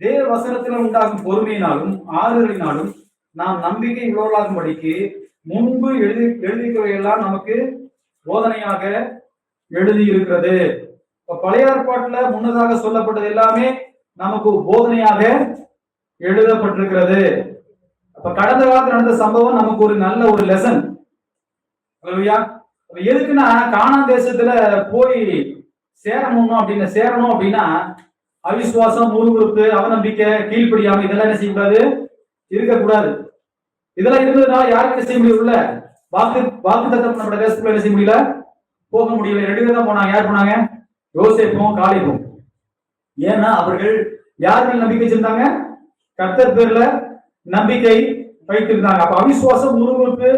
தேவ வசனத்தில் உண்டாகும் பொறுமையினாலும் ஆறுதலினாலும் நாம் நம்பிக்கை உள்ளவர்களாகும்படிக்கு முன்பு எழுதியவையெல்லாம் நமக்கு போதனையாக எழுதி இருக்கிறது. பழைய ஏற்பாட்டுல முன்னதாக சொல்லப்பட்டது எல்லாமே நமக்கு போதனையாக எழுதப்பட்டிருக்கிறது. அப்ப கடந்த காலத்தில் நடந்த சம்பவம் நமக்கு ஒரு நல்ல ஒரு லெசன். எதுக்குன்னா கானான் தேசத்துல போய் சேரணும் அப்படின்னா அவிசுவாசம், முறுமுறுப்பு, அவநம்பிக்கை, கீழ்ப்படியாம இதெல்லாம் என்ன செய்யக்கூடாது, இருக்கக்கூடாது. இதெல்லாம் இருந்ததுனால யாருக்கு என்ன செய்ய முடியல, வாக்கு தத்தம் நம்ம தேசத்துல என்ன செய்ய முடியல, போக முடியல. 2 பேர் தான் போனாங்க. யார் போனாங்க? யோசேப்பும் காலேபும். ஏன்னா அவர்கள் யார் மேல் நம்பிக்கை வச்சிருந்தாங்க? கர்த்தர் பேர்ல நம்பிக்கை வைத்திருந்தாங்க. அப்ப அவிசுவாசம், முறுமுறுப்பு,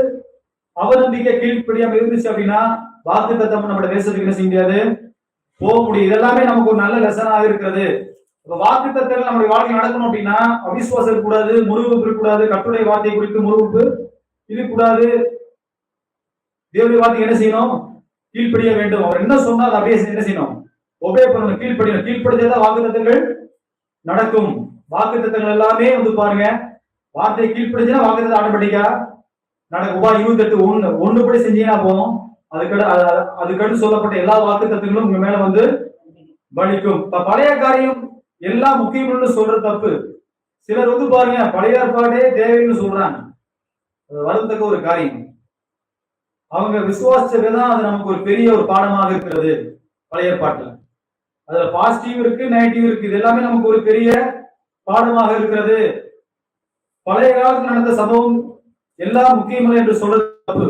அவநம்பிக்கை, கீழ்ப்படியாம இருந்துச்சு அப்படின்னா வாக்கு தத்தம் நம்ம தேசத்துக்கு என்ன செய்ய முடியாது, போக முடியும். இதெல்லாமே நமக்கு ஒரு நல்ல லெசனாக இருக்கிறது. வாக்கு தத்தங்கள் நம்முடைய வாழ்க்கை நடக்கணும் அப்படின்னா அவிசுவாசம் இருக்கக்கூடாது, முறுமுறுப்பு இருக்கக்கூடாது, கர்த்தருடைய வார்த்தை குறித்து முறுமுறுப்பு இருக்கக்கூடாது. தேவனுடைய வார்த்தை என்ன செய்யணும், கீழ்ப்படிய வேண்டும். அவர் என்ன சொன்னால் அப்படியே என்ன செய்யணும், ஒபே பண்ணணும், கீழ்ப்படியணும். கீழ்ப்படிதான் வாக்கு தத்தங்கள் நடக்கும். வாக்கு தத்தங்கள் எல்லாமே பாருங்க, வார்த்தை கீழ்ப்படிச்சா வாக்கு தத்தம் ஆட்டோமேட்டிக்கா நடக்கும். 28:1 படி செஞ்சீங்கன்னா போதும், அதுக்கடுத்து சொல்லப்பட்ட எல்லா வாக்கு தத்தங்களும் உங்க மேல பலிக்கும். பழைய காரியம் எல்லாம் முக்கியம்னு சொல்ற தப்பு. சிலர் பாருங்க பழைய ஏற்பாடே தேவைன்னு சொல்றாங்க. அது வருத்தக்க ஒரு காரியம். அவங்க விசுவாசிச்சதுதான் அது நமக்கு ஒரு பெரிய ஒரு பாடமாக இருக்கிறது. பழைய ஏற்பாட்டுல அதுல பாசிட்டிவ் இருக்கு, நெகட்டிவ் இருக்கு. இது எல்லாமே நமக்கு ஒரு பெரிய பாடமாக இருக்கிறது. பழைய காலத்தில் நடந்த சம்பவம் எல்லாம் முக்கியமில்லை என்று சொல்றது தப்பு.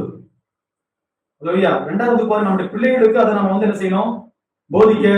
ரெண்டாவது பாருங்க, நம்முடைய பிள்ளைகளுக்கு அதை நம்ம என்ன செய்யணும், போதிக்க